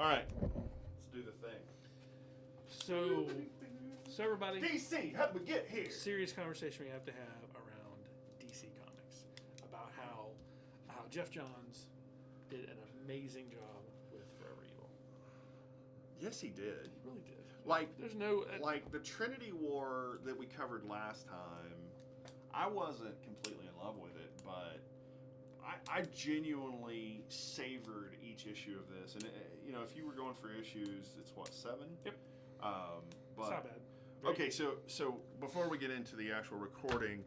All right, let's do the thing. So everybody, DC, how did we get here? serious conversation we have to have around DC Comics about how Jeff Johns did an amazing job with Forever Evil. Yes, he did. He really did. Like, There's no like the Trinity War that we covered last time, I wasn't completely in love with it, but I genuinely savored each issue of this. And, if you were going for issues, it's what, 7? Yep. But, it's not bad. Okay, so before we get into the actual recording,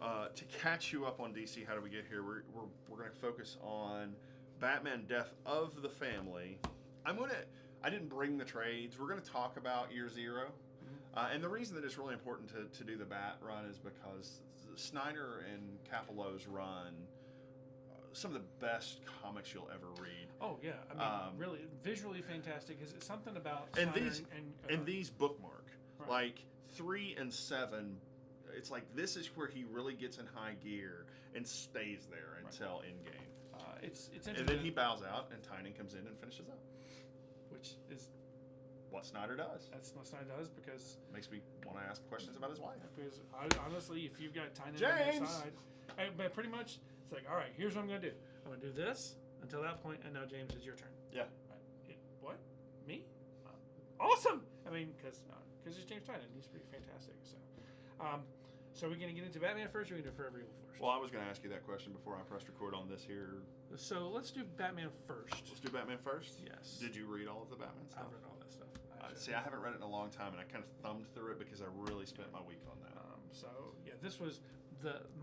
to catch you up on DC, how do we get here? We're going to focus on Batman: Death of the Family. I didn't bring the trades. We're going to talk about Year Zero, and the reason that it's really important to do the Bat run is because Snyder and Capello's run some of the best comics you'll ever read. Oh yeah, I mean, really visually fantastic. Is it something about and Snyder and these bookmark right. like 3 and 7. It's like this is where he really gets in high gear and stays there until Endgame. It's interesting. And then he bows out, and Tynion comes in and finishes up. Which is what Snyder does. That's what Snyder does because makes me want to ask questions about his wife. Because honestly, if you've got Tynion on your side, but pretty much it's like, all right, here's what I'm going to do. I'm going to do this until that point, and now James, it's your turn. Yeah. What? Me? Awesome. I mean, because it's James Tynion. He's pretty fantastic. So we're going to get into Batman first, or we're going to do Forever Evil first? Well, I was going to ask you that question before I pressed record on this here. So let's do Batman first. Let's do Batman first? Yes. Did you read all of the Batman stuff? I've read all that stuff. See, I haven't read it in a long time, and I kind of thumbed through it because I really spent my week on that. This was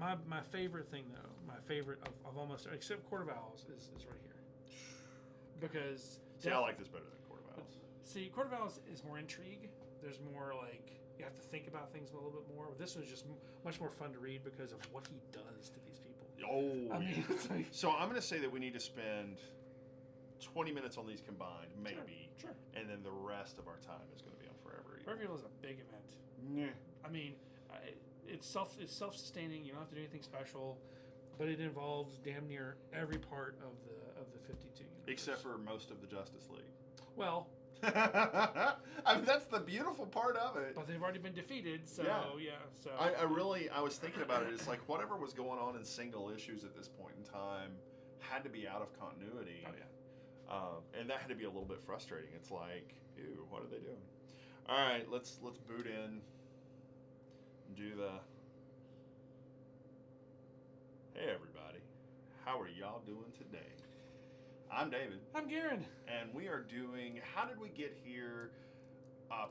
my favorite thing, though. My favorite of almost, except Court of Owls, is right here. Because... See, I like this better than Court of Owls. See, Court of Owls is more intrigue. There's more, you have to think about things a little bit more. This was just much more fun to read because of what he does to these people. Oh, I mean, so I'm going to say that we need to spend 20 minutes on these combined, maybe. Sure. And then the rest of our time is going to be on Forever Evil. Forever Evil is a big event. Yeah. I mean, it's self-sustaining. You don't have to do anything special, but it involves damn near every part of the 52 universe. Except for most of the Justice League. Well... I mean, that's the beautiful part of it. But they've already been defeated, so so I was thinking about it. It's like whatever was going on in single issues at this point in time had to be out of continuity. Oh yeah. And that had to be a little bit frustrating. It's like, ew, what are they doing? All right, let's boot in. Do the. Hey everybody, how are y'all doing today? I'm David. I'm Garin. And we are doing How Did We Get Here?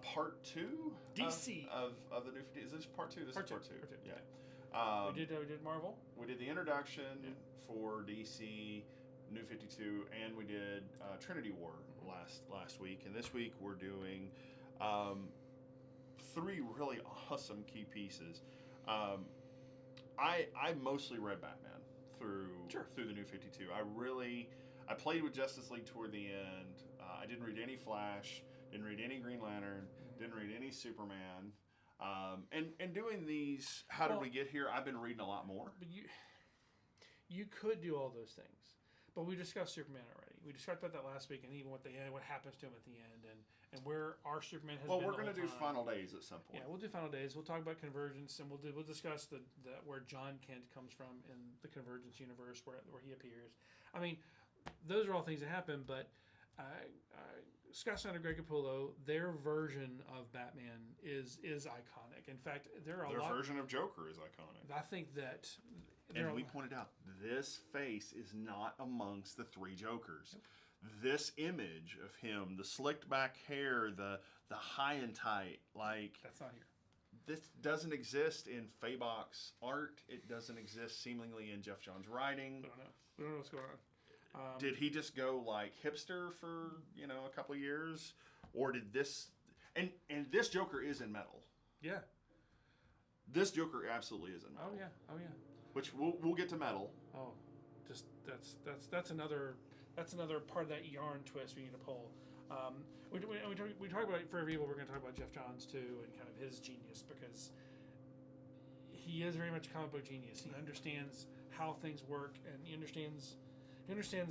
Part 2 DC of the new 50. Is this part 2? This is part 2. Yeah. We did Marvel. We did the introduction for DC New 52, and we did Trinity War last week. And this week we're doing 3 really awesome key pieces. I mostly read Batman through the New 52. I played with Justice League toward the end. I didn't read any Flash, didn't read any Green Lantern, didn't read any Superman. And doing these, how did we get here? I've been reading a lot more. But you could do all those things. But we discussed Superman already. We discussed about that last week, and even what happens to him at the end, and where our Superman has been. Well, we're going to do Final Days at some point. Yeah, we'll do Final Days. We'll talk about Convergence, and we'll discuss the where John Kent comes from in the Convergence universe, where he appears. I mean, those are all things that happen, but Scott Snyder, Greg Capullo, their version of Batman is iconic. In fact, their version of Joker is iconic. I think that. And we pointed out, this face is not amongst the 3 Jokers. Nope. This image of him, the slicked back hair, the high and tight, that's not here. This doesn't exist in Fabok's art. It doesn't exist seemingly in Jeff Johns' writing. We don't know what's going on. Did he just go hipster for a couple of years, or did this? And this Joker is in metal. Yeah. This Joker absolutely is in metal. Oh yeah. Which we'll get to metal. Oh, just that's another part of that yarn twist we need to pull. We talk about Forever Evil. We're going to talk about Jeff Johns too, and kind of his genius, because he is very much a comic book genius. He understands how things work, and he understands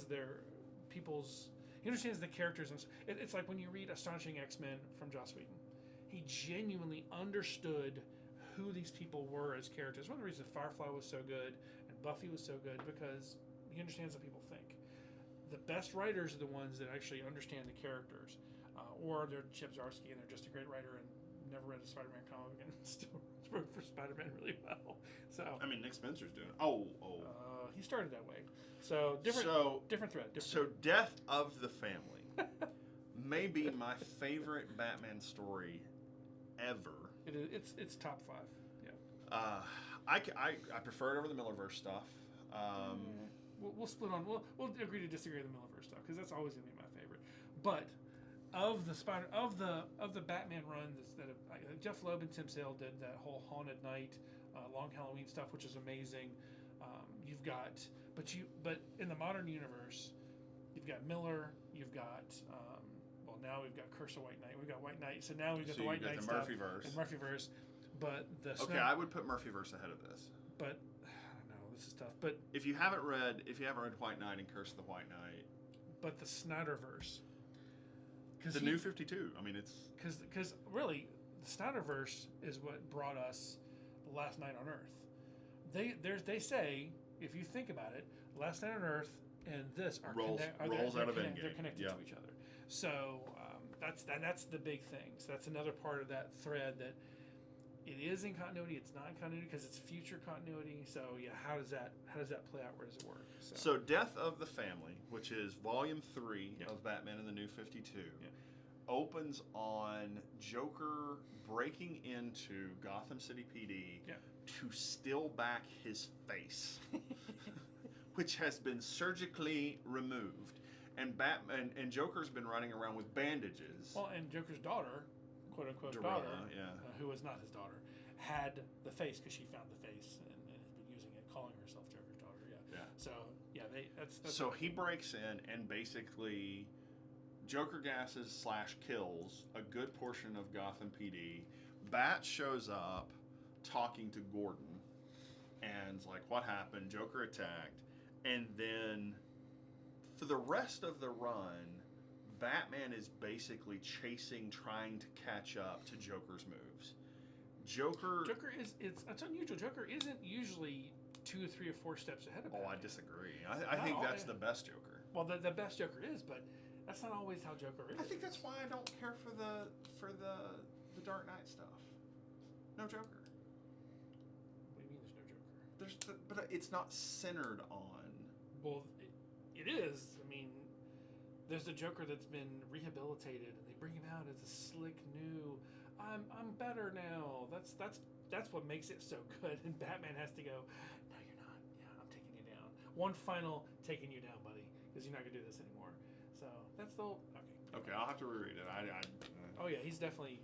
their people's. He understands the characters. It's like when you read Astonishing X-Men from Joss Whedon. He genuinely understood who these people were as characters. One of the reasons Firefly was so good and Buffy was so good because he understands how people think. The best writers are the ones that actually understand the characters, or they're Chip Zdarsky and they're just a great writer and never read a Spider-Man comic and still wrote for Spider-Man really well. So I mean, Nick Spencer's doing it. he started that way. So different thread. So Death of the Family may be my favorite Batman story ever. It's top 5. Yeah. I prefer it over the Millerverse stuff. We'll split on. We'll agree to disagree on the Millerverse stuff because that's always gonna be my favorite. But of the Batman runs that Jeff Loeb and Tim Sale did that whole Haunted Night, Long Halloween stuff, which is amazing. You've got, but in the modern universe, you've got Miller. You've got now we've got Curse of White Knight. We've got White Knight. So now we've got the White Knight stuff. Murphyverse. And Murphyverse. But I would put Murphyverse ahead of this. But I don't know, this is tough. But if you haven't read White Knight and Curse of the White Knight, but the Snyderverse, the New 52. I mean, it's because really the Snyderverse is what brought us Last Night on Earth. They say, if you think about it, Last Night on Earth and this are rolls out of Endgame. They're connected to each other. So that's the big thing. So that's another part of that thread that it is in continuity. It's not in continuity because it's future continuity. So yeah, how does that play out? Where does it work? So Death of the Family, which is Volume 3 of Batman and the New 52, opens on Joker breaking into Gotham City PD to steal back his face, which has been surgically removed. And Batman and Joker's been running around with bandages. Well, and Joker's daughter, quote unquote daughter, who was not his daughter, had the face because she found the face and has been using it, calling herself Joker's daughter. Yeah. So yeah, that's so he breaks in and basically Joker gasses / kills a good portion of Gotham PD. Bat shows up talking to Gordon and's like, what happened? Joker attacked. And then for the rest of the run, Batman is basically trying to catch up to Joker's moves. Joker it's unusual. Joker isn't usually 2, 3, or 4 steps ahead of Batman. I disagree. I think that's the best Joker. Well, the best Joker is, but that's not always how Joker is. I think that's why I don't care for the Dark Knight stuff. No Joker. What do you mean there's no Joker? But it's not centered on. Well, it is. I mean, there's a Joker that's been rehabilitated, and they bring him out as a slick new. I'm better now. That's what makes it so good. And Batman has to go. No, you're not. Yeah, I'm taking you down. One final taking you down, buddy, because you're not gonna do this anymore. So that's the Okay, I'll have to reread it. Oh yeah, he's definitely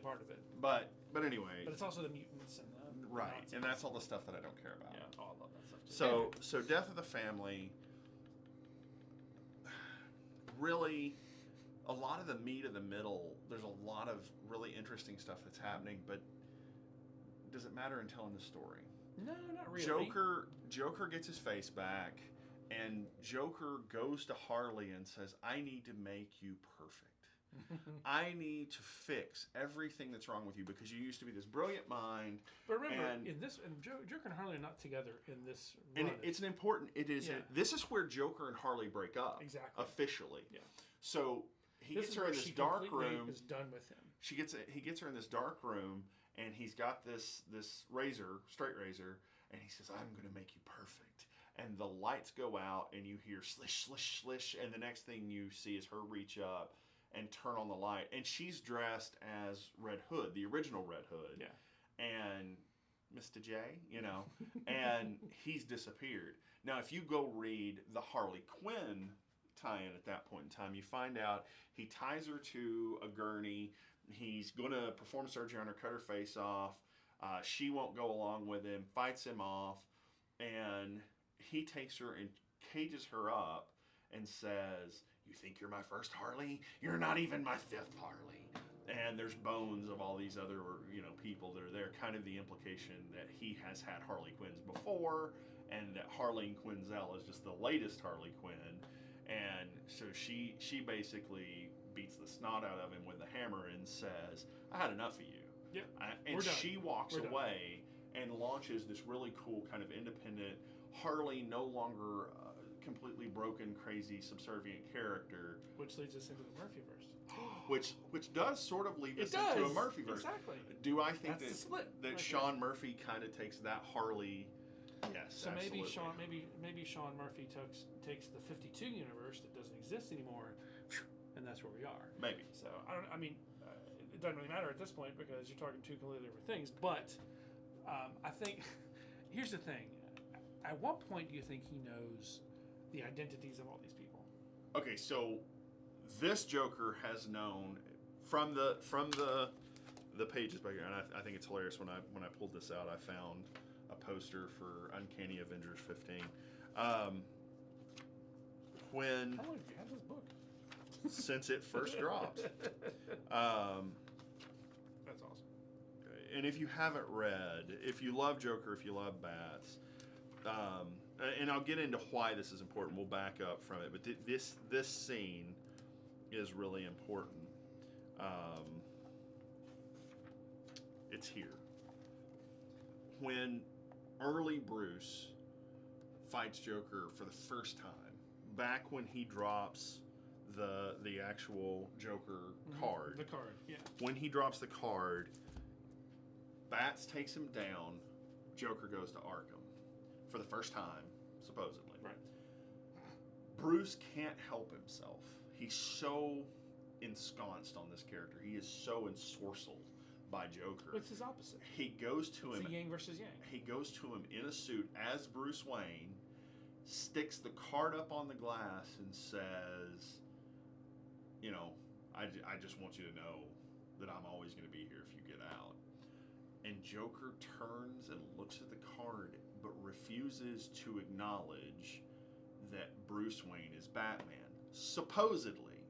part of it. But anyway. But it's also the mutants and the right, Nazis. and that's all the stuff that I don't care about. Yeah, I love that stuff too. So Death of the Family. Really, a lot of the meat of the middle. There's a lot of really interesting stuff that's happening, but does it matter in telling the story? No, not really. Joker gets his face back, and Joker goes to Harley and says, "I need to make you perfect. I need to fix everything that's wrong with you because you used to be this brilliant mind." But remember, Joker and Harley are not together in this run. And it's an important. It is. This is where Joker and Harley break up. Exactly. Officially. Yeah. So he gets her in this dark room. Is done with him. He gets her in this dark room, and he's got this straight razor, and he says, "I'm going to make you perfect." And the lights go out, and you hear slish, slish, slish, and the next thing you see is her reach up and turn on the light, and she's dressed as Red Hood, the original Red Hood. Yeah. And Mr. J, and he's disappeared. Now, if you go read the Harley Quinn tie-in at that point in time, you find out he ties her to a gurney. He's going to perform surgery on her, cut her face off. She won't go along with him, fights him off, and he takes her and cages her up and says, "You think you're my first Harley? You're not even my 5th Harley." And there's bones of all these other, people that are there. Kind of the implication that he has had Harley Quinns before, and that Harleen Quinzel is just the latest Harley Quinn. And so she basically beats the snot out of him with the hammer and says, "I had enough of you." Yep. And We're done. she walks We're done. away and launches this really cool kind of independent Harley, no longer completely broken, crazy, subservient character, Which leads us into the Murphyverse. which does sort of lead us It does. into a Murphyverse. Exactly. Do I think That's the split that right Sean Murphy kind of takes that Harley? Yes, So absolutely. maybe Sean Murphy takes the 52 universe that doesn't exist anymore, and that's where we are. Maybe. So I mean, it doesn't really matter at this point because you're talking two completely different things. But I think here's the thing: at what point do you think he knows the identities of all these people? Okay, so this Joker has known from the pages back here, and I think it's hilarious when I pulled this out, I found a poster for Uncanny Avengers 15. When How long have you had this book? Since it first dropped. That's awesome. And if you haven't read, if you love Joker, if you love Bats, and I'll get into why this is important. We'll back up from it, but this scene is really important. It's here when early Bruce fights Joker for the first time, back when he drops the actual Joker card. The card, yeah. When he drops the card, Bats takes him down. Joker goes to Arkham for the first time, supposedly. Right. Bruce can't help himself. He's so ensconced on this character. He is so ensorcelled by Joker. It's his opposite. He goes to him. It's Yang versus Yang. He goes to him in a suit as Bruce Wayne, sticks the card up on the glass and says, "You know, I just want you to know that I'm always going to be here if you get out." And Joker turns and looks at the card, but refuses to acknowledge that Bruce Wayne is Batman, supposedly.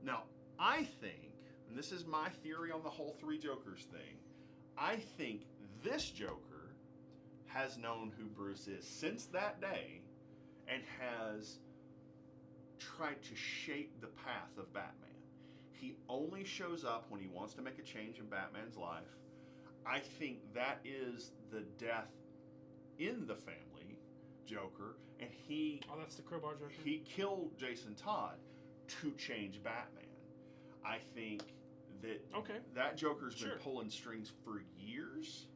Now, I think, and this is my theory on the whole Three Jokers thing, I think this Joker has known who Bruce is since that day and has tried to shape the path of Batman. He only shows up when he wants to make a change in Batman's life. I think that is the death in the family Joker, and he... Oh, that's the crowbar Joker? He killed Jason Todd to change Batman. I think that Joker's been pulling strings for years,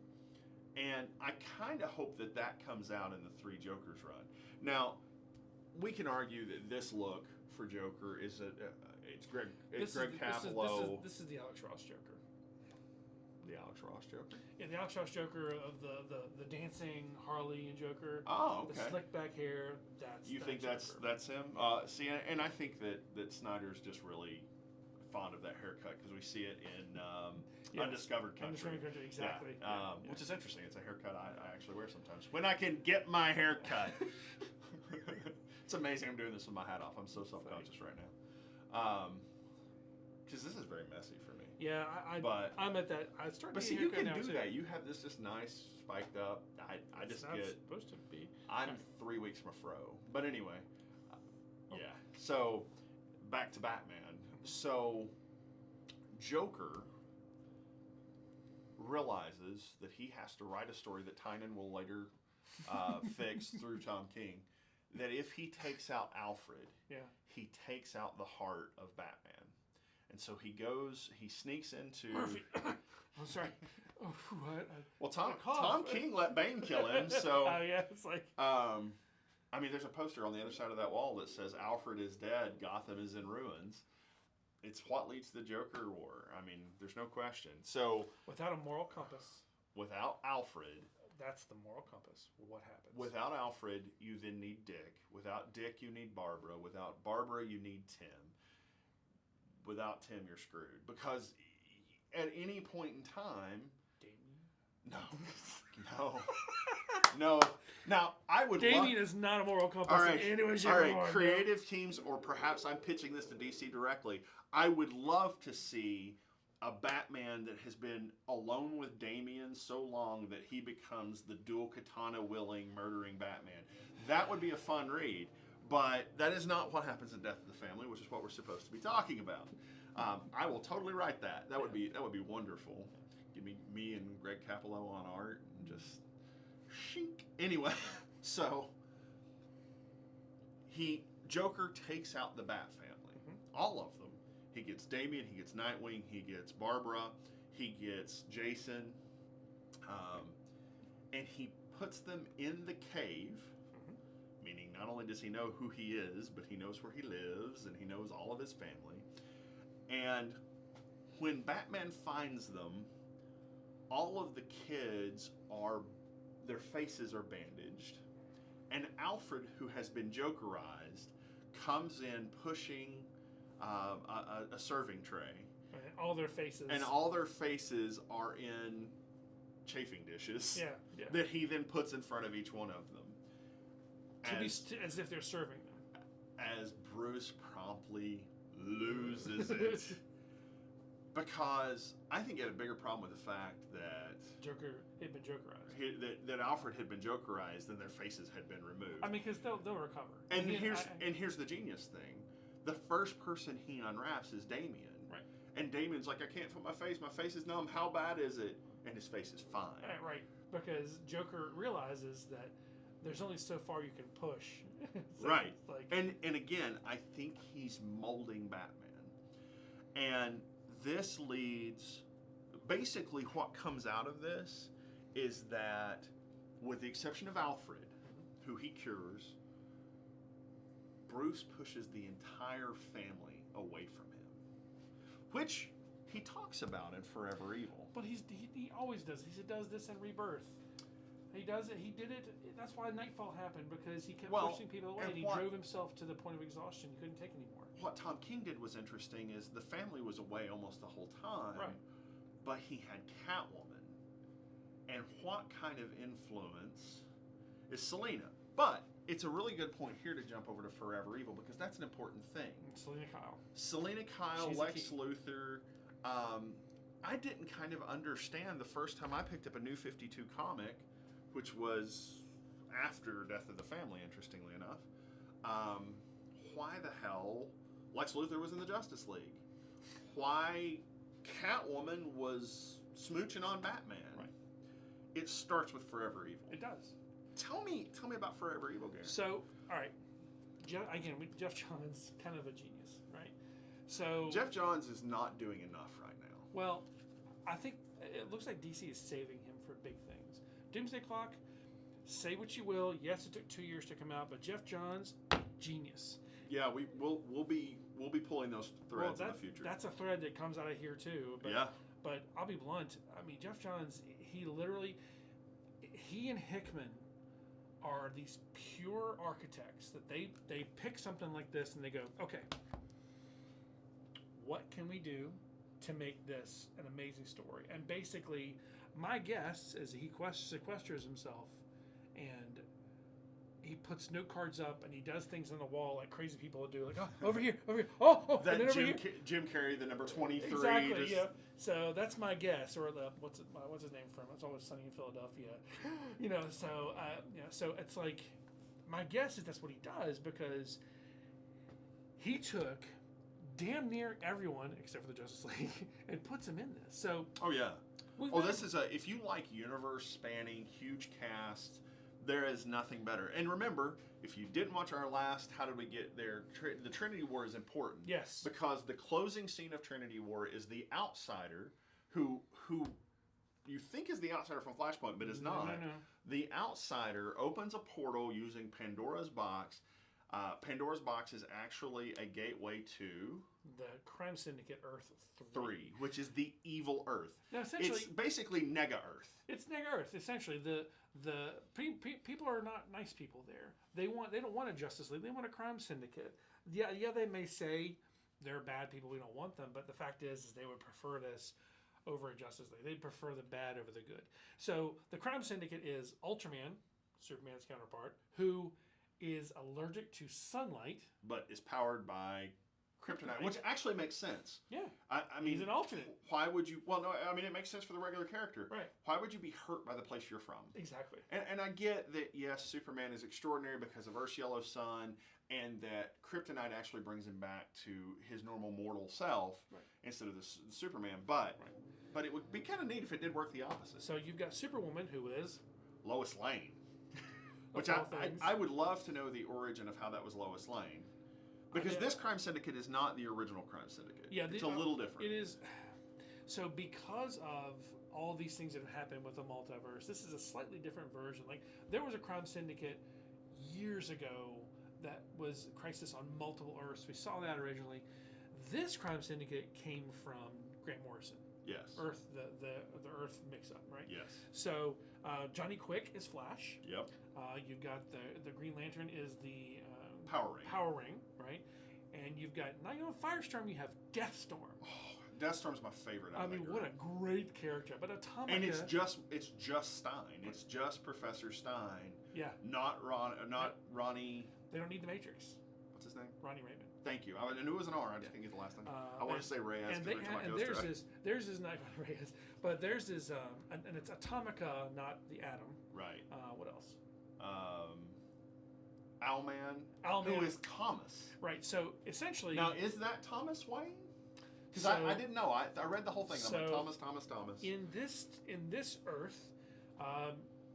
and I kind of hope that comes out in the Three Jokers run. Now, we can argue that this look for Joker is it's Greg Capullo. This is the Alex Ross Joker. The Alex Ross Joker? Yeah, the Alex Ross Joker of the dancing Harley and Joker. Oh, okay. The slick back hair. You think that's him? See, and I think that Snyder's just really fond of that haircut because we see it in Undiscovered Country. Undiscovered Country, exactly. Yeah. Which is interesting. It's a haircut I actually wear sometimes when I can get my hair cut. It's amazing I'm doing this with my hat off. I'm so self-conscious right now. Because this is very messy for me. Yeah, I'm at that. I started. But see, you can do that. You have this just nice spiked up. I just not get supposed to be. I'm 3 weeks from a fro. But anyway, yeah. So back to Batman. So Joker realizes that he has to write a story that Tynan will later fix through Tom King. That if he takes out Alfred, he takes out the heart of Batman. And so he sneaks into... Murphy. I'm sorry. Oh, what? Well, Tom King let Bane kill him, so... Oh, yeah, it's like... I mean, there's a poster on the other side of that wall that says, Alfred is dead, Gotham is in ruins. It's what leads to the Joker War. I mean, there's no question. So... Without a moral compass. Without Alfred... That's the moral compass. What happens? Without Alfred, you then need Dick. Without Dick, you need Barbara. Without Barbara, you need Tim. Without Tim, you're screwed. Because at any point in time... Damien? No. Now, I would Damien is not a moral compass in any way, shape, or form. Creative teams, or perhaps I'm pitching this to DC directly, I would love to see a Batman that has been alone with Damien so long that he becomes the dual katana-wielding, murdering Batman. That would be a fun read. But that is not what happens in Death of the Family, which is what we're supposed to be talking about. I will totally write that. That would be wonderful. Give me and Greg Capello on art and just shink. Anyway, so Joker takes out the Bat family, all of them. He gets Damian, he gets Nightwing, he gets Barbara, he gets Jason, and he puts them in the cave. Meaning, not only does he know who he is, but he knows where he lives and he knows all of his family. And when Batman finds them, all of the kids their faces are bandaged. And Alfred, who has been Jokerized, comes in pushing a serving tray. And all their faces. And all their faces are in chafing dishes. Yeah. That he then puts in front of each one of them. As if they're serving them. As Bruce promptly loses it. Because I think he had a bigger problem with the fact that Joker had been Jokerized. That Alfred had been Jokerized and their faces had been removed. I mean, because they'll recover. And here's the genius thing. The first person he unwraps is Damian. Right. And Damian's like, I can't feel my face. My face is numb. How bad is it? And his face is fine. Right. Because Joker realizes that there's only so far you can push. So right. Like, and again, I think he's molding Batman. And this leads, basically what comes out of this is that, with the exception of Alfred, who he cures, Bruce pushes the entire family away from him. Which he talks about in Forever Evil. But he always does. He does this in Rebirth. He does it. He did it. That's why Nightfall happened, because he kept pushing people away, and he drove himself to the point of exhaustion. He couldn't take anymore. What Tom King did was interesting. Is the family was away almost the whole time, right? But he had Catwoman, and what kind of influence is Selina? But it's a really good point here to jump over to Forever Evil, because that's an important thing. Selina Kyle, She's Lex Luthor. I didn't kind of understand the first time I picked up a New 52 comic, which was after Death of the Family, interestingly enough, why the hell Lex Luthor was in the Justice League. Why Catwoman was smooching on Batman. Right. It starts with Forever Evil. It does. Tell me about Forever Evil, Garin. So, all right. Jeff Johns, kind of a genius, right? So Jeff Johns is not doing enough right now. Well, I think it looks like DC is saving him for big things. Doomsday Clock, say what you will. Yes, it took 2 years to come out, but Jeff Johns, genius. Yeah, we'll be pulling those threads in the future. That's a thread that comes out of here too. But, yeah. But I'll be blunt. I mean, Jeff Johns, he and Hickman are these pure architects that they pick something like this and they go, okay, what can we do to make this an amazing story? And basically, my guess is he sequesters himself and he puts note cards up and he does things on the wall like crazy people do, like, oh, over here, oh, that and then over here. Jim Carrey, the number 23. Exactly, yeah. So that's my guess, or what's his name from? It's Always Sunny in Philadelphia. So it's like, my guess is that's what he does, because he took damn near everyone except for the Justice League and puts them in this. So oh yeah, this is if you like universe spanning, huge cast, there is nothing better. And remember, if you didn't watch our last How Did We Get There, the Trinity War is important. Yes. Because the closing scene of Trinity War is the outsider who you think is the outsider from Flashpoint, but is not. No. The outsider opens a portal using Pandora's box. Pandora's box is actually a gateway to the Crime Syndicate Earth 3, which is the evil Earth. Now, essentially, it's basically Nega Earth. It's Nega Earth. Essentially, the people are not nice people there. They don't want a Justice League. They want a crime syndicate. Yeah. They may say they're bad people. We don't want them. But the fact is they would prefer this over a Justice League. They prefer the bad over the good. So the crime syndicate is Ultraman, Superman's counterpart, who is allergic to sunlight, but is powered by kryptonite, Right. which actually makes sense. Yeah. I mean, He's an alternate. Why would you? Well, no, I mean it makes sense for the regular character. Right. Why would you be hurt by the place you're from? Exactly. And I get that, yes, Superman is extraordinary because of Earth's yellow sun, and that kryptonite actually brings him back to his normal mortal self Right. instead of the Superman. But it would be kind of neat if it did work the opposite. So you've got Superwoman, who is Lois Lane. Which all things. I would love to know the origin of how that was Lois Lane. Because this crime syndicate is not the original crime syndicate. Yeah, it's a little different. It is. So because of all these things that have happened with the multiverse, this is a slightly different version. Like, there was a crime syndicate years ago that was Crisis on Multiple Earths. We saw that originally. This crime syndicate came from Grant Morrison. Yes. Earth, the Earth mix-up, right? Yes. So Johnny Quick is Flash. Yep. You've got the Green Lantern is the Power Ring. right? And you've got, now you know, Firestorm, you have Deathstorm. Oh, Deathstorm's my favorite. I mean, what a great character. But Atomica... And it's just Stein. It's just Professor Stein. Yeah. Not Ronnie... They don't need the Matrix. What's his name? Ronnie Raymond. Thank you. I knew it was an R. I just didn't get the last name. I want to say Reyes. And theirs is not Reyes, but theirs is, and it's Atomica, not the Atom. Right. What else? Owlman. Who is Thomas. Right, so essentially... Now, is that Thomas Wayne? Because I didn't know. I read the whole thing. I'm like, Thomas. In this Earth,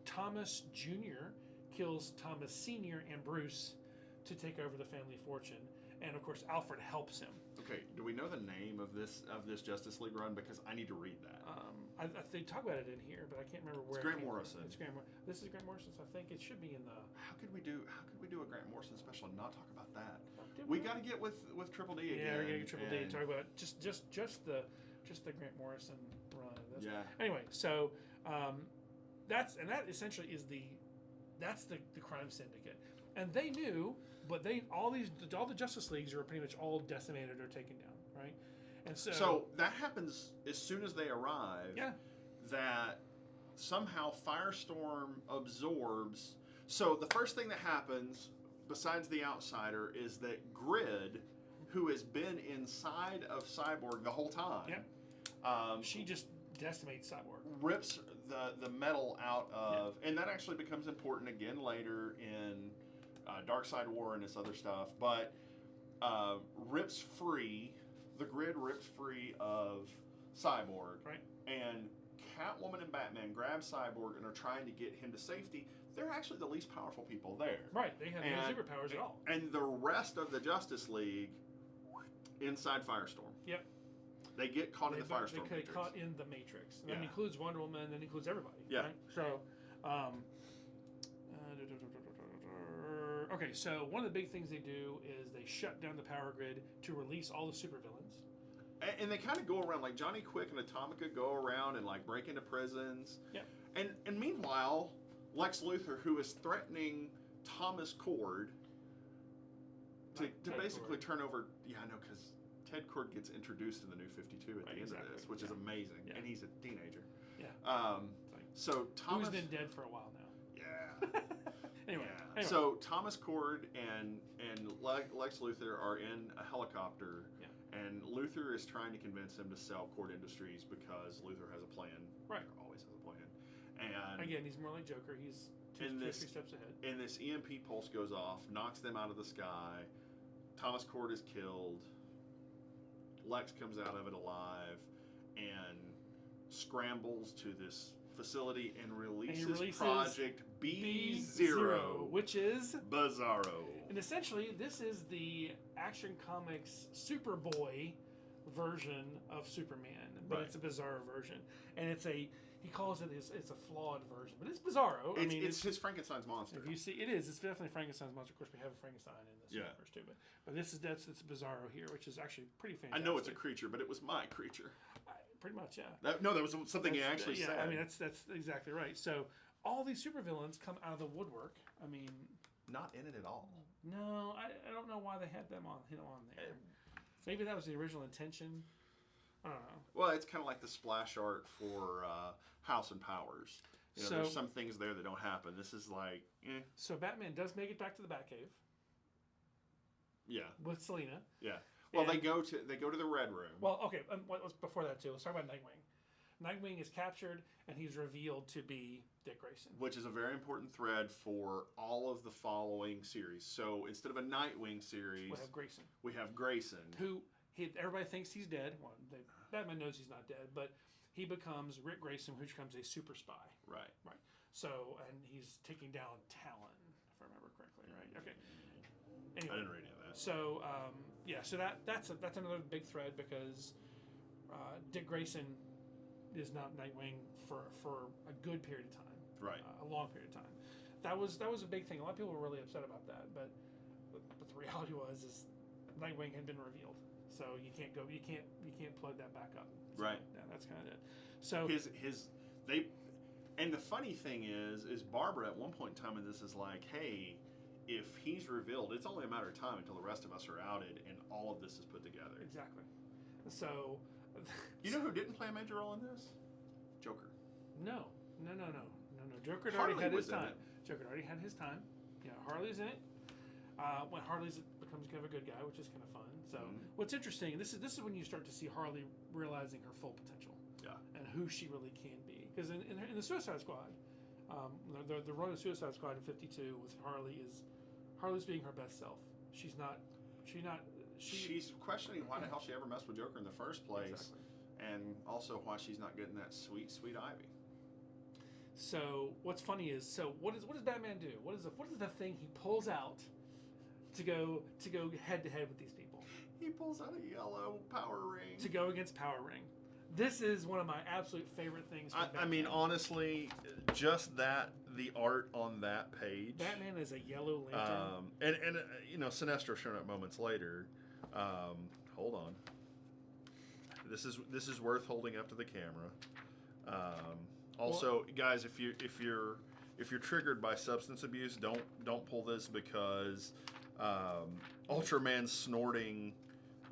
Thomas Jr. kills Thomas Sr. and Bruce to take over the family fortune. And, of course, Alfred helps him. Okay, do we know the name of this Justice League run? Because I need to read that. They talk about it in here, but I can't remember where. It's Grant Morrison. It's Grant Morrison. This is Grant Morrison, so I think it should be in the... How could we do a Grant Morrison special and not talk about that? Did We got to get with Triple D again. Yeah, we're gonna get Triple D and talk about just the Grant Morrison run of this. Yeah. Anyway, so that essentially is the crime syndicate, and they knew, but all the Justice Leagues are pretty much all decimated or taken down, right? And so that happens as soon as they arrive. Yeah. That somehow Firestorm absorbs. So the first thing that happens, besides the Outsider, is that Grid, who has been inside of Cyborg the whole time. Yeah. She just decimates Cyborg. Rips the metal out of, and that actually becomes important again later in Darkseid War and this other stuff. But the Grid rips free of Cyborg. Right. And Catwoman and Batman grab Cyborg and are trying to get him to safety. They're actually the least powerful people there. Right. They have no superpowers at all. And the rest of the Justice League inside Firestorm. Yep. They get caught in the Firestorm They Matrix. get caught in the Matrix. Yeah. That includes Wonder Woman, and that includes everybody. Yeah. Right? So, okay, so one of the big things they do is they shut down the power grid to release all the supervillains. And they kind of go around, like Johnny Quick and Atomica go around and like break into prisons. Yeah. And meanwhile, Lex Luthor, who is threatening Thomas Cord to basically turn over. Yeah, I know, because Ted Cord gets introduced in the New 52 at the end of this, which is amazing, and he's a teenager. Yeah. So Thomas, who's been dead for a while now. Yeah. Anyway. So Thomas Cord and Lex Luthor are in a helicopter. Yeah. And Luthor is trying to convince him to sell Cord Industries because Luthor has a plan. Right. Always has a plan. And again, he's more like Joker. He's two, 3 steps ahead. And this EMP pulse goes off, knocks them out of the sky. Thomas Cord is killed. Lex comes out of it alive and scrambles to this facility and releases Project B-Zero, which is Bizarro. And essentially, this is the Action Comics Superboy version of Superman, but it's a Bizarro version, and he calls it it's a flawed version, but it's Bizarro. It's his Frankenstein's monster. If you see, it's definitely Frankenstein's monster. Of course, we have a Frankenstein in this universe too, but it's Bizarro here, which is actually pretty fantastic. I know it's a creature, but it was my creature. Pretty much, yeah. That was something he actually said. I mean, that's exactly right. So all these supervillains come out of the woodwork. I mean, not in it at all. No, I don't know why they had them on there. Maybe that was the original intention. I don't know. Well, it's kind of like the splash art for House and Powers. There's some things there that don't happen. This is like, So Batman does make it back to the Batcave. Yeah. With Selina. Yeah. Well, And- they go to the Red Room. Well, okay. Let's before that too. Let's talk about Nightwing. Nightwing is captured and he's revealed to be Dick Grayson. Which is a very important thread for all of the following series. So instead of a Nightwing series, We have Grayson. Who everybody thinks he's dead. Well, Batman knows he's not dead, but he becomes Rick Grayson, who becomes a super spy. Right. Right. So, and he's taking down Talon, if I remember correctly. Right. Okay. Anyway, I didn't read any of that. So, so that's another big thread because Dick Grayson is not Nightwing for a good period of time. Right. A long period of time. That was a big thing. A lot of people were really upset about that, but the reality is Nightwing had been revealed, so you can't plug that back up. So, right. Yeah, that's kind of it. So and the funny thing is Barbara at one point in time in this is like, hey, if he's revealed, it's only a matter of time until the rest of us are outed and all of this is put together. Exactly. So you know who didn't play a major role in this? Joker. No. Joker had already had his time. Joker already had his time. Yeah, Harley's in it. When Harley's becomes kind of a good guy, which is kind of fun. So what's interesting, this is when you start to see Harley realizing her full potential. Yeah. And who she really can be. Because in the Suicide Squad, the run of Suicide Squad in 52 with Harley's being her best self. She's questioning why the hell she ever messed with Joker in the first place. Exactly. And also why she's not getting that sweet Ivy. So what's funny is, what does Batman do? What is the thing he pulls out to go head to head with these people? He pulls out a yellow power ring to go against Power Ring. This is one of my absolute favorite things. I mean, honestly, just the art on that page. Batman is a yellow lantern. And Sinestro showing up moments later. Hold on. This is worth holding up to the camera. Also, guys, if you're triggered by substance abuse, don't pull this because Ultraman's snorting.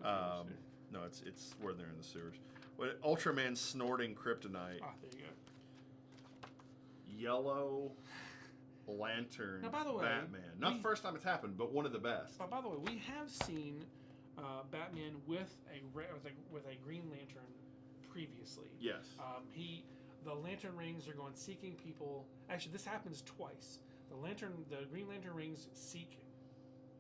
No, it's where they're in the sewers. But Ultraman's snorting kryptonite. There you go. Yellow Lantern. Now, by the way, Batman. Not the first time it's happened, but one of the best. But by the way, we have seen Batman with a Green Lantern previously. Yes. The Lantern rings are going seeking people. Actually, this happens twice. The Green Lantern rings seek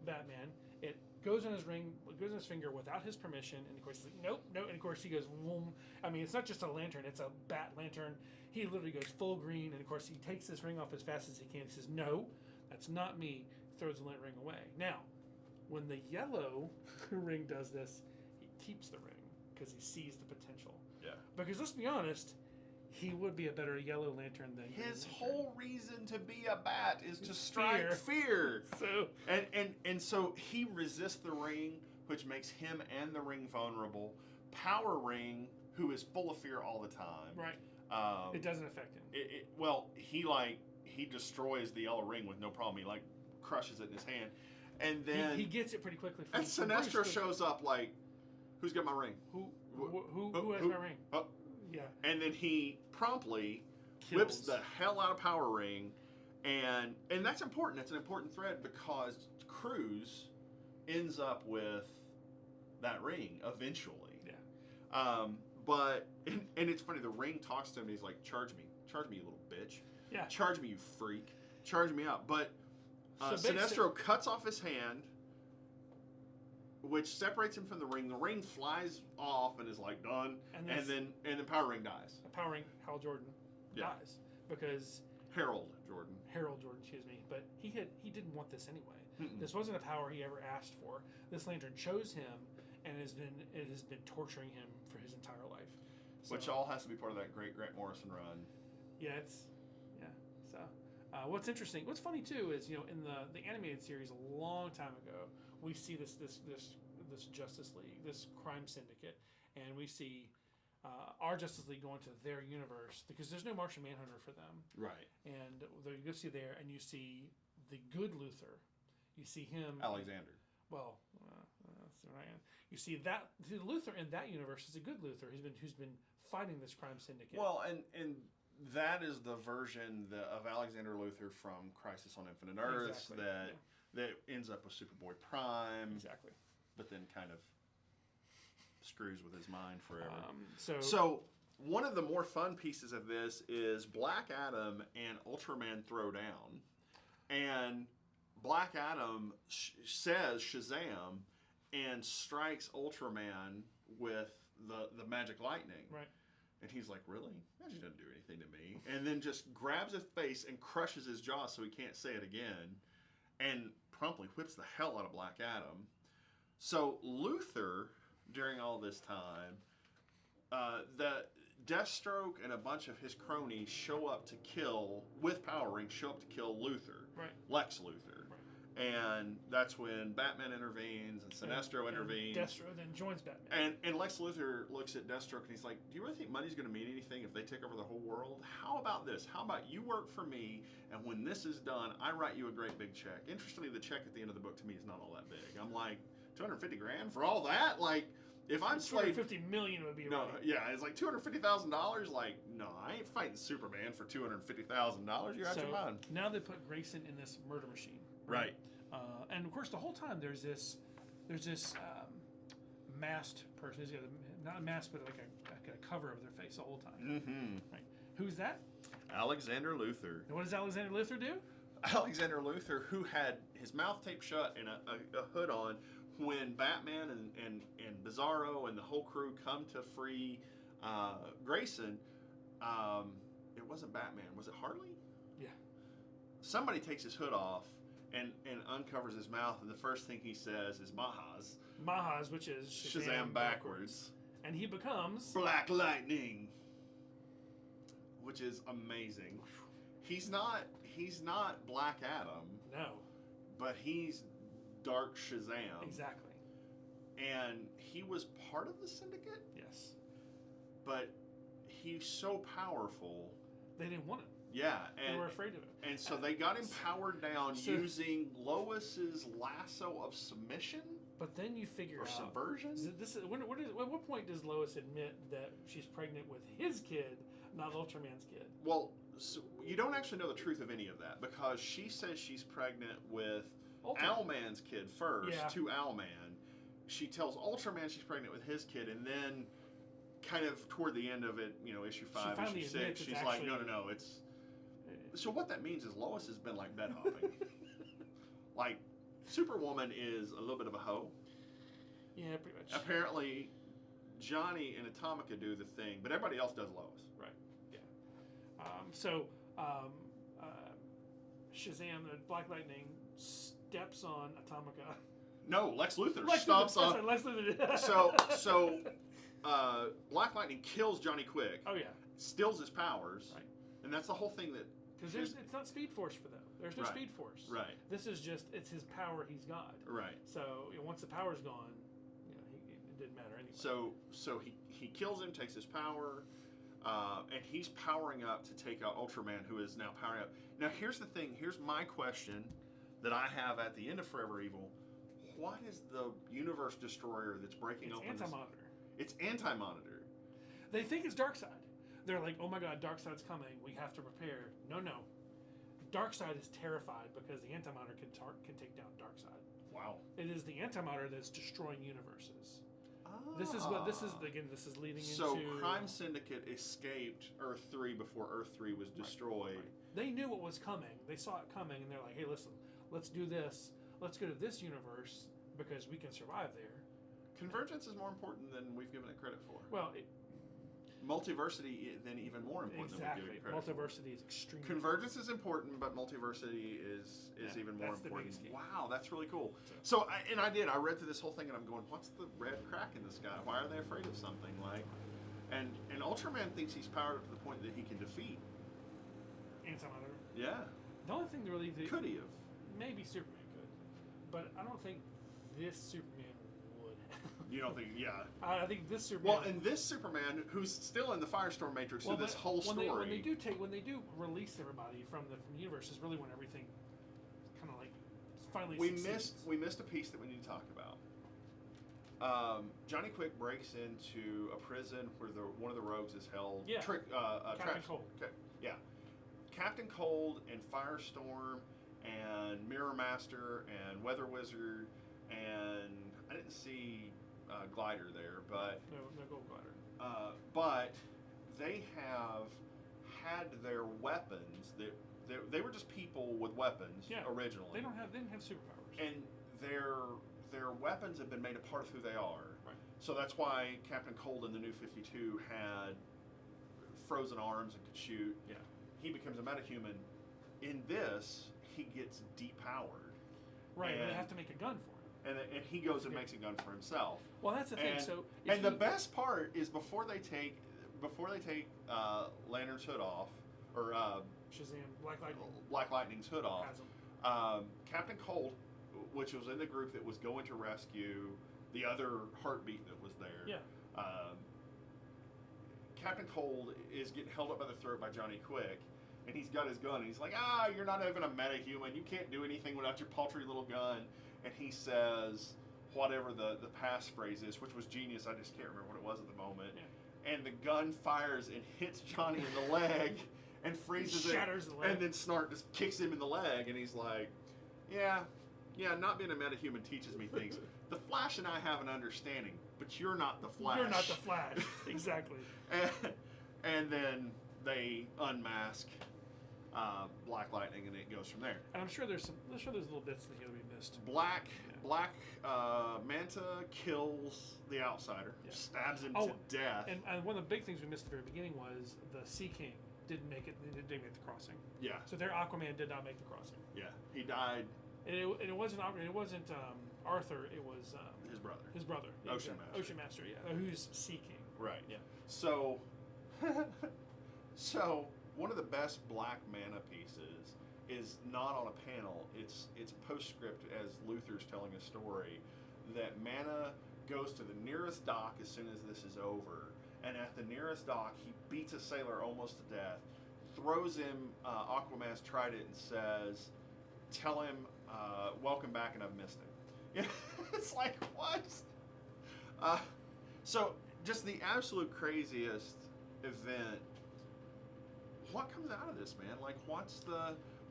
Batman. It goes on his finger without his permission, and of course he's like, nope, and of course he goes, boom. I mean, it's not just a lantern; it's a bat lantern. He literally goes full green, and of course he takes this ring off as fast as he can. He says, "No, that's not me." Throws the ring away. Now, when the yellow ring does this, he keeps the ring because he sees the potential. Yeah. Because let's be honest, he would be a better Yellow Lantern than his whole reason to be a bat is to strike fear. So and so he resists the ring, which makes him and the ring vulnerable. Power Ring, who is full of fear all the time. Right. It doesn't affect him. He destroys the yellow ring with no problem. He crushes it in his hand, and then he gets it pretty quickly. And Sinestro shows up like, "Who's got my ring? Who has my ring?" Oh. Yeah. And then he promptly whips the hell out of Power Ring, and that's important. That's an important thread because Cruz ends up with that ring eventually. Yeah. But it's funny. The ring talks to him. And he's like, "Charge me, you little bitch. Yeah. Charge me, you freak. Charge me out." But Sinestro cuts off his hand, which separates him from the ring. The ring flies off and is like done, and then Power Ring dies. Power Ring, Hal Jordan, dies because Harold Jordan, excuse me. But he didn't want this anyway. Mm-mm. This wasn't a power he ever asked for. This lantern chose him, and it has been torturing him for his entire life. So, which all has to be part of that great Grant Morrison run. Yeah, So, what's interesting, what's funny too is in the animated series a long time ago, we see this Justice League, this crime syndicate, and we see our Justice League going to their universe because there's no Martian Manhunter for them. Right. And you go see there, and you see the good Luthor. You see him. Alexander. Well, you see that the Luthor in that universe is a good Luthor who's been fighting this crime syndicate. Well, and that is the version of Alexander Luthor from Crisis on Infinite Earths that ends up with Superboy Prime. Exactly. But then kind of screws with his mind forever. So So one of the more fun pieces of this is Black Adam and Ultraman throw down, and Black Adam says Shazam and strikes Ultraman with the magic lightning. right. And he's like, really? Magic doesn't do anything to me. And then just grabs his face and crushes his jaw so he can't say it again, and promptly whips the hell out of Black Adam. So Luthor, during all this time, the Deathstroke and a bunch of his cronies show up to kill, with Power Rings, show up to kill Luthor, Right. Lex Luthor. And that's when Batman intervenes and Sinestro intervenes. And Destro then joins Batman. And Lex Luthor looks at Deathstroke and he's like, do you really think money's going to mean anything if they take over the whole world? How about this? How about you work for me, and when this is done, I write you a great big check. Interestingly, the check at the end of the book to me is not all that big. I'm like, 250 grand for all that? Like, if I'm Slade... 250 million would be No, right. yeah, it's like $250,000. Like, no, I ain't fighting Superman for $250,000. You're out your mind. Now they put Grayson in this murder machine. Right. And of course, the whole time there's this masked person. He's got not a mask, but like a cover of their face the whole time. Mm-hmm. Right. Who's that? Alexander Luthor. And what does Alexander Luthor do? Alexander Luthor, who had his mouth taped shut and a hood on when Batman and Bizarro and the whole crew come to free Grayson. It wasn't Batman. Was it Harley? Yeah. Somebody takes his hood off and uncovers his mouth, and the first thing he says is Mahaz. Mahaz, which is Shazam backwards. And he becomes Black Lightning, which is amazing. He's not Black Adam, no, but he's Dark Shazam. exactly. And he was part of the Syndicate, Yes. but he's so powerful. They didn't want him. Yeah, They were afraid of him. and so they got him powered down So- using Lois's lasso of submission But then you figure or out subversion. this is at what point does Lois admit that she's pregnant with his kid, not Ultraman's kid? Well, so you don't actually know the truth of any of that because she says she's pregnant with Ultraman. Owlman's kid first Yeah. to Owlman. She tells Ultraman she's pregnant with his kid, and then kind of toward the end of it, issue 5, finally issue 6, admits she's it's like, actually- no, it's... So what that means is Lois has been like bed hopping. Like, Superwoman is a little bit of a hoe. Yeah, pretty much. Apparently, Johnny and Atomica do the thing, but everybody else does Lois. Right. Yeah. Shazam, the Black Lightning, steps on Atomica. No, Lex Luthor Lex stomps Luthor, on... Lex Luthor did. So Black Lightning kills Johnny Quick, Oh yeah. steals his powers, Right. and that's the whole thing that... Because it's not Speed Force for them. There's no Right. Speed Force. Right. This is just it's his power he's got. Right. So once the power's gone, it didn't matter anyway. So he kills him, takes his power, and he's powering up to take out Ultraman, who is now powering up. Now here's the thing. Here's my question that I have at the end of Forever Evil. What is the universe destroyer that's breaking it's open? Anti-Monitor. It's Anti-Monitor. They think it's Darkseid. They're like, oh my God, Darkseid's coming. We have to prepare. No. Darkseid is terrified because the Anti-Monitor can take down Darkseid. Wow. It is the Anti-Monitor that's destroying universes. This is leading So into... Crime Syndicate escaped Earth 3 before Earth 3 was destroyed. Right. They knew what was coming. They saw it coming, and they're like, hey, listen, let's do this. Let's go to this universe because we can survive there. Convergence is more important than we've given it credit for. Well, Multiversity then even more important than we've given it credit for. Multiversity is extremely Convergence is important, but multiversity is even more that's the important. biggest key. Wow, that's really cool. So I read through this whole thing and I'm going, what's the red crack in the sky? Why are they afraid of something like? And Ultraman thinks he's powered up to the point that he can defeat. Anti-Monitor. Yeah. The only thing that really... Could he have? Maybe Superman could. But I don't think this Superman would. You don't think? Yeah. I think this Superman... Well, and this Superman, who's still in the Firestorm Matrix through this whole story. When they do release everybody from the universe is really when everything kind of like finally succeeds. We missed a piece that we need to talk about. Johnny Quick breaks into a prison where one of the rogues is held. Yeah. Captain Cold. Yeah. Captain Cold and Firestorm and Mirror Master and Weather Wizard and I didn't see glider there, but no gold glider. but they have had their weapons. They were just people with weapons originally. They didn't have superpowers. And their weapons have been made a part of who they are. Right. So that's why Captain Cold in the New 52 had frozen arms and could shoot. Yeah. He becomes a metahuman. In this, he gets depowered. Right, and they have to make a gun for him. And he goes and makes a gun for himself. Well, that's the thing. So the best part is before they take Lantern's hood off, or Shazam, Black Lightning's hood off, has him. Captain Cold, which was in the group that was going to rescue the other heartbeat that was there. Yeah. Captain Cold is getting held up by the throat by Johnny Quick, and he's got his gun, and he's like, you're not even a metahuman. You can't do anything without your paltry little gun. And he says whatever the passphrase is, which was genius. I just can't remember what it was at the moment. Yeah. And the gun fires and hits Johnny in the leg and freezes it. Shatters the leg. And then Snart just kicks him in the leg, and he's like, yeah, not being a metahuman teaches me things. The Flash and I have an understanding, but you're not the Flash. You're not the Flash. Exactly. And then they unmask Black Lightning, and it goes from there. And I'm sure there's little bits that we missed. Black Manta kills the Outsider, stabs him to death. And one of the big things we missed at the very beginning was the Sea King didn't make it. Didn't make the crossing. Yeah. So their Aquaman did not make the crossing. Yeah, he died. And it wasn't Arthur. It was his brother. Ocean Master. Ocean Master. Yeah. Who's Sea King. Right. Yeah. So one of the best Black Mana pieces is not on a panel. It's postscript as Luthor's telling a story that Mana goes to the nearest dock as soon as this is over, and at the nearest dock he beats a sailor almost to death, throws him Aquaman's trident, and says, "Tell him welcome back, and I've missed him." It's like, what? So just the absolute craziest event. What comes out of this, man? Like,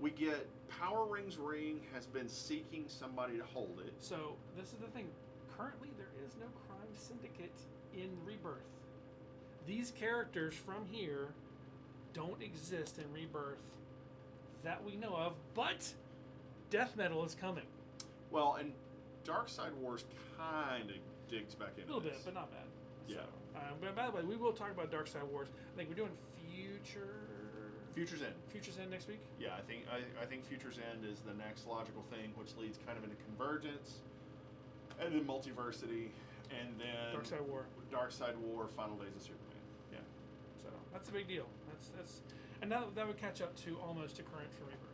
we get Power Rings Ring has been seeking somebody to hold it. So this is the thing. Currently, there is no crime syndicate in Rebirth. These characters from here don't exist in Rebirth that we know of, but Death Metal is coming. Well, and Darkseid Wars kind of digs back into a little this. bit, but not bad. Yeah. So, but by the way, we will talk about Darkseid Wars. I think we're doing Future's End. Future's End next week? Yeah, I think Future's End is the next logical thing, which leads kind of into Convergence, and then Multiversity, and then Darkseid War, Final Days of Superman. Yeah. So that's a big deal. That's and that would catch up to almost to current for Rebirth.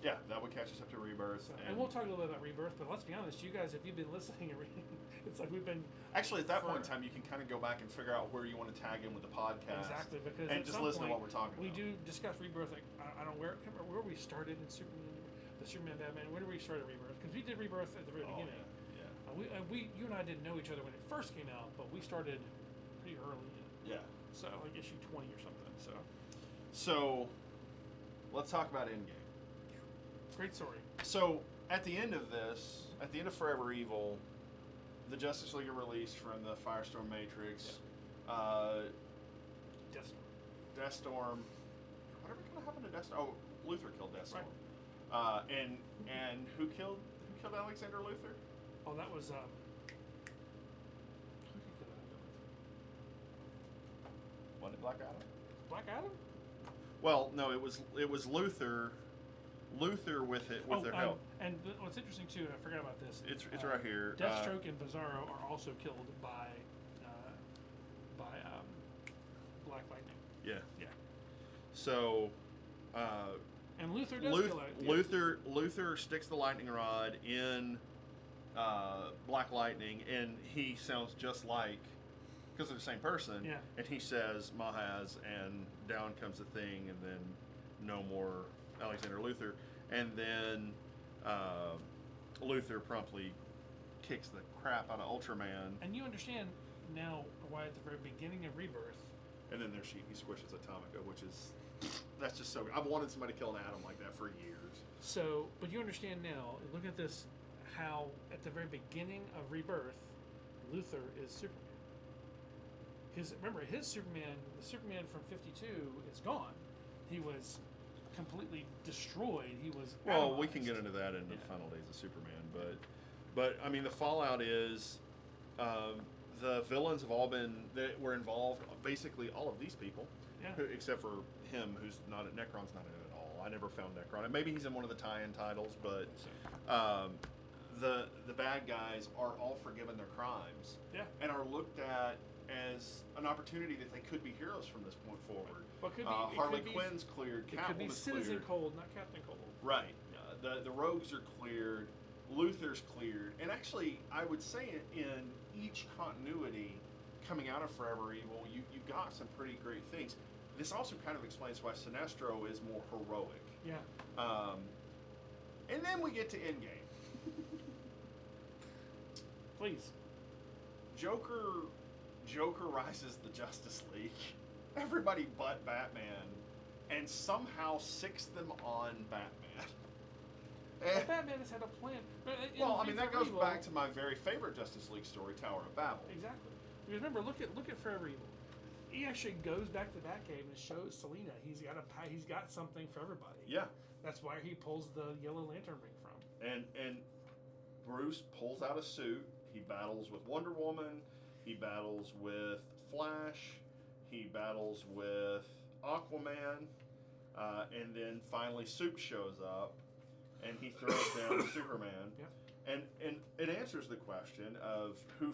Yeah, that would catch us up to Rebirth. So, and we'll talk a little bit about Rebirth, but let's be honest, you guys, if you've been listening and reading, it's like we've been... Actually, at that point in time, you can kind of go back and figure out where you want to tag in with the podcast. Exactly, because and just listen to what we're talking we about. do discuss Rebirth. Like, I don't know where we started in the Superman, Batman. Where did we start at Rebirth? Because we did Rebirth at the very beginning. Yeah. You and I didn't know each other when it first came out, but we started pretty early. Yeah. So like issue 20 or something. So let's talk about Endgame. Great story. So at the end of Forever Evil, the Justice League are released from the Firestorm Matrix. Yeah. Deathstorm. Whatever kind of happened to Deathstorm? Oh, Luthor killed Deathstorm. Right. And who killed Alexander Luthor? Oh, that was Wasn't it Black Adam? Black Adam? Well, no, it was Luthor. Luthor with their help. And what's interesting too, and I forgot about this. It's right here. Deathstroke and Bizarro are also killed by Black Lightning. Yeah. Yeah. So. And Luthor does kill Luthor sticks the lightning rod in Black Lightning, and he sounds just like, because they're the same person. Yeah. And he says Mahaz, and down comes the thing, and then no more Alexander Luthor, and then Luthor promptly kicks the crap out of Ultraman. And you understand now why at the very beginning of Rebirth. And then he squishes Atomica, which is, that's just so. I've wanted somebody to kill an atom like that for years. So, but you understand now, look at this, how at the very beginning of Rebirth, Luthor is Superman. His Superman, the Superman from 52, is gone. He was completely destroyed. He was Well, we atomized. can get into that in the final days of Superman, but I mean, the fallout is the villains have all been that were involved. Basically, all of these people, Yeah. except for him, who's not Necron's not in it at all. I never found Necron. And maybe he's in one of the tie-in titles, but the bad guys are all forgiven their crimes, Yeah. and are looked at as an opportunity that they could be heroes from this point forward. Well, it could be, Harley Quinn's cleared. It could be Catwoman's Citizen cleared. Cold, not Captain Cold. Right. The rogues are cleared. Luthor's cleared. And actually, I would say in each continuity coming out of Forever Evil, you got some pretty great things. This also kind of explains why Sinestro is more heroic. Yeah. And then we get to Endgame. Please. Joker rises the Justice League. Everybody but Batman. And somehow six them on Batman. But Batman has had a plan. Well, I mean, that goes back to my very favorite Justice League story, Tower of Babel. Exactly. Because remember, look at Forever Evil. He actually goes back to Batcave and shows Selina he's got something for everybody. Yeah. That's why he pulls the Yellow Lantern ring from. And Bruce pulls out a suit. He battles with Wonder Woman. He battles with Flash. He battles with Aquaman. And then finally Soup shows up. And he throws down Superman. Yep. And it answers the question of who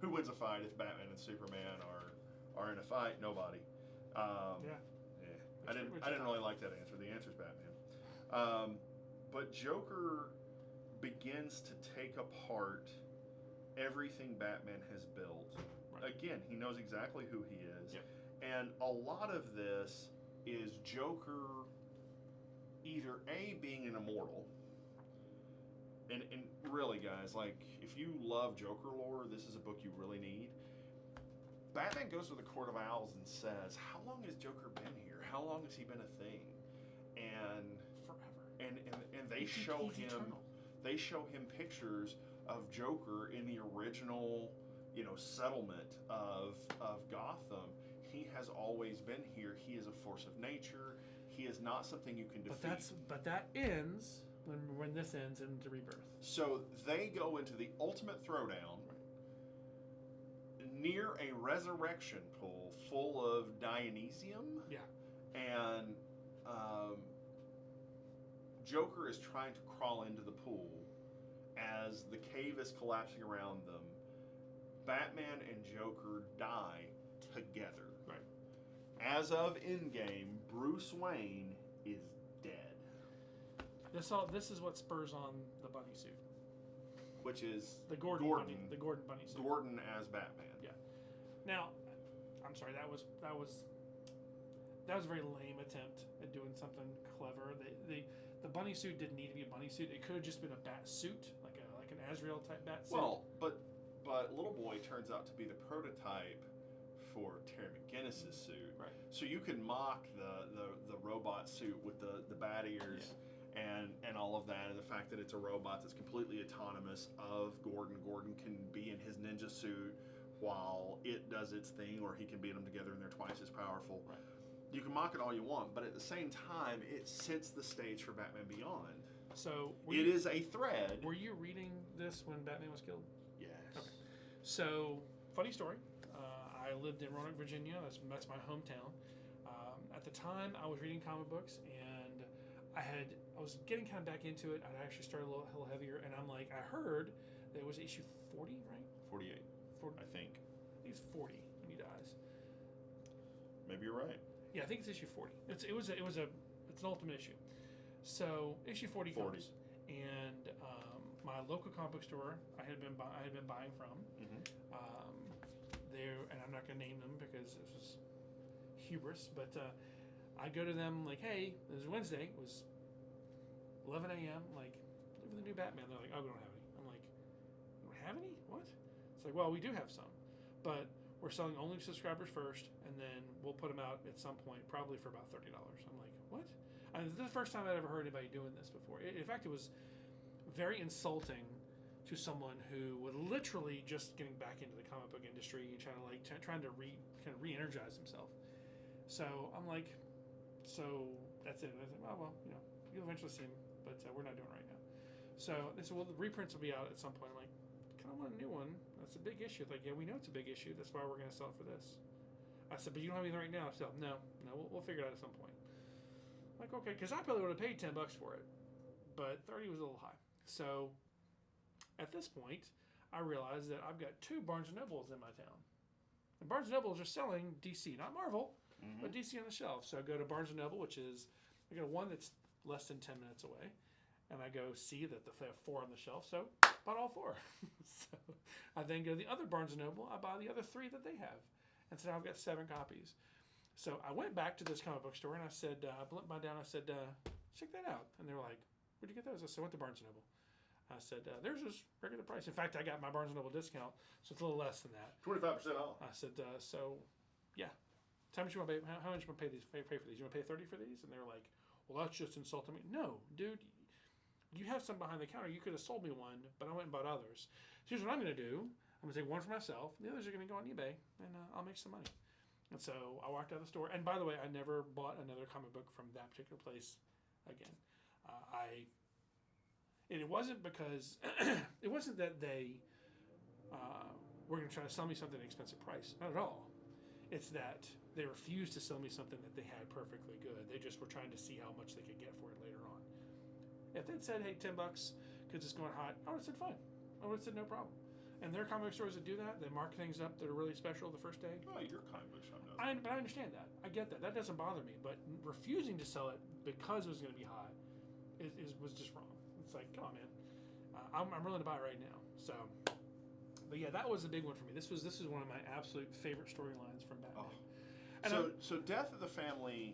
wins a fight if Batman and Superman are in a fight. Nobody. Yeah. I didn't really like that answer. The answer's Batman. But Joker begins to take apart everything Batman has built. Right. Again, he knows exactly who he is. Yep. And a lot of this is Joker either A, being an immortal, and really, guys, like, if you love Joker lore, this is a book you really need. Batman goes to the Court of Owls and says, how long has Joker been here? How long has he been a thing? And forever. And they show him eternal. They show him pictures of Joker in the original, settlement of Gotham. He has always been here. He is a force of nature. He is not something you can defeat. But that ends when this ends into Rebirth. So they go into the ultimate throwdown near a resurrection pool full of Dionysium. Yeah. And Joker is trying to crawl into the pool as the cave is collapsing around them. Batman and Joker die together. Right. As of Endgame, Bruce Wayne is dead. This is what spurs on the bunny suit, which is the Gordon bunny suit. Gordon as Batman. Yeah. Now, I'm sorry. That was a very lame attempt at doing something clever. The bunny suit didn't need to be a bunny suit. It could have just been a bat suit, like an Azrael type bat suit. Well, but Little Boy turns out to be the prototype for Terry McGinnis's suit. Right. So you can mock the robot suit with the bat ears. Yeah. And all of that, and the fact that it's a robot that's completely autonomous of Gordon. Gordon can be in his ninja suit while it does its thing, or he can beat them together and they're twice as powerful. Right. You can mock it all you want, but at the same time, it sets the stage for Batman Beyond. So it is a thread. Were you reading this when Batman was killed? Yes. Okay. So, funny story. I lived in Roanoke, Virginia. That's my hometown. At the time, I was reading comic books, and I was getting kind of back into it. I actually started a little heavier, and I'm like, I heard there was issue 40, right? 48, 40, I think. I think it's 40 when he dies. Maybe you're right. Yeah, I think it's issue 40. It's an ultimate issue. So issue 40 comes, and my local comic book store I had been buying from. Mm-hmm. There, and I'm not going to name them because it was hubris, but I go to them like, hey, it was Wednesday. It was 11 a.m. Like, look at the new Batman. They're like, oh, we don't have any. I'm like, we don't have any? What? It's like, well, we do have some, but we're selling only subscribers first, and then we'll put them out at some point, probably for about $30. I'm like, what? And this is the first time I'd ever heard anybody doing this before. In fact, it was very insulting to someone who was literally just getting back into the comic book industry and trying to kind of re-energize himself. So I'm like, so that's it. I think, oh well, you'll eventually see him, but we're not doing it right now. So they said, well, the reprints will be out at some point. I'm like, kind of want a new one. That's a big issue. Like, yeah, we know it's a big issue. That's why we're going to sell it for this. I said, but you don't have anything right now. So no, we'll figure it out at some point. I'm like, okay, because I probably would have paid $10 for it, but 30 was a little high. So at this point, I realized that I've got 2 Barnes & Nobles in my town. And Barnes & Nobles are selling DC, not Marvel, but DC on the shelf. So I go to Barnes & Noble, which is, I go to one that's less than 10 minutes away. And I go see that they have 4 on the shelf, so bought all 4. So I then go to the other Barnes & Noble, I buy the other 3 that they have. And so now I've got 7 copies. So I went back to this comic book store and I said, I blinked down, I said, check that out. And they were like, where'd you get those? I said, I went to Barnes & Noble. I said, there's just regular price. In fact, I got my Barnes & Noble discount, so it's a little less than that. 25% off. I said, so, yeah. How much you want to pay? How much you want to pay for these? You want to pay $30 for these? And they were like, well, that's just insulting me. No, dude. You have some behind the counter. You could have sold me one, but I went and bought others. So here's what I'm going to do. I'm going to take one for myself. The others are going to go on eBay, and I'll make some money. And so I walked out of the store. And by the way, I never bought another comic book from that particular place again. It wasn't because it wasn't that they were going to try to sell me something at an expensive price. Not at all. It's that they refused to sell me something that they had perfectly good. They just were trying to see how much they could get for it later on. If they'd said, hey, $10 because it's going hot, I would have said fine. I would have said no problem. And there are comic book stores that do that. They mark things up that are really special the first day. Oh, your comic book shop does. But I understand that. I get that. That doesn't bother me. But refusing to sell it because it was going to be hot was just wrong. It's like, come on, man. I'm willing to buy it right now. So, but yeah, that was a big one for me. This is one of my absolute favorite storylines from Batman. Oh. And so Death of the Family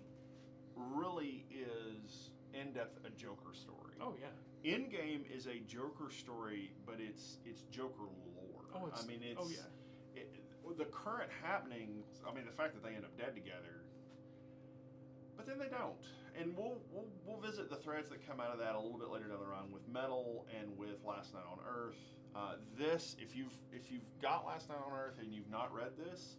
really is in depth a Joker story. Oh yeah. Endgame is a Joker story, but it's Joker lore. Oh, it's. I mean, it's. Oh yeah. The current happenings. I mean, the fact that they end up dead together, but then they don't. And we'll visit the threads that come out of that a little bit later down the run with Metal and with Last Night on Earth. This, if you've got Last Night on Earth and you've not read this,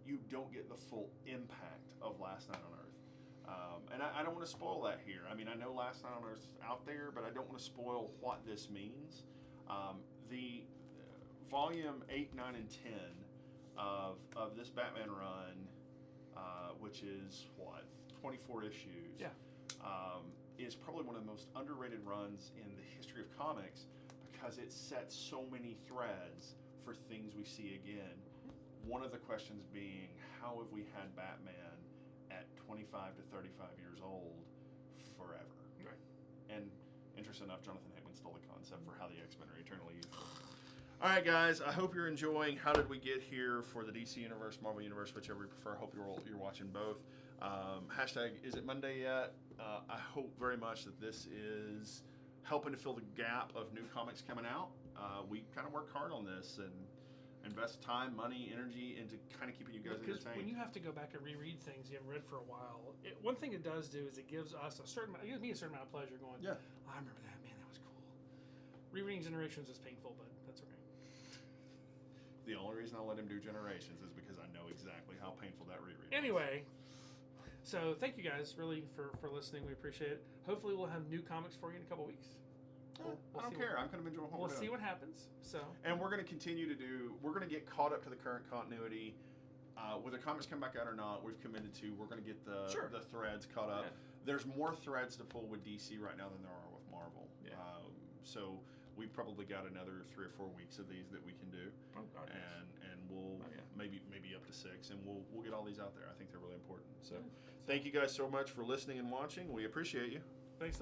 you don't get the full impact of Last Night on Earth. And I don't want to spoil that here. I mean, I know Last Night on Earth is out there, but I don't want to spoil what this means. The volume 8, 9, and 10 of this Batman run, which is, 24 issues, is probably one of the most underrated runs in the history of comics because it sets so many threads for things we see again. One of the questions being, how have we had Batman at 25 to 35 years old forever? Right. And interesting enough, Jonathan Hickman stole the concept for how the X-Men are eternally youthful. All right, guys, I hope you're enjoying How Did We Get Here for the DC Universe, Marvel Universe, whichever you prefer. I hope you're watching both. Hashtag, is it Monday yet? I hope very much that this is helping to fill the gap of new comics coming out. We kind of worked hard on this and invest time, money, energy into kind of keeping you guys entertained. When you have to go back and reread things you haven't read for a while, one thing it does do is it gives us it gives me a certain amount of pleasure going, yeah, oh, I remember that, man, that was cool. Rereading Generations is painful, but that's okay. The only reason I let him do Generations is because I know exactly how painful that reread was. Anyway, so thank you guys really for listening. We appreciate it. Hopefully we'll have new comics for you in a couple weeks. I don't care. I'm going to enjoy what we'll see what happens. And we're going to continue to we're going to get caught up to the current continuity. Whether comics come back out or not, we've committed to, we're going to get the threads caught up. Yeah. There's more threads to pull with DC right now than there are with Marvel. Yeah. So we've probably got another 3 or 4 weeks of these that we can do. Oh, God, yes. And we'll maybe up to 6, and we'll get all these out there. I think they're really important. So yeah. thank you guys so much for listening and watching. We appreciate you. Thanks,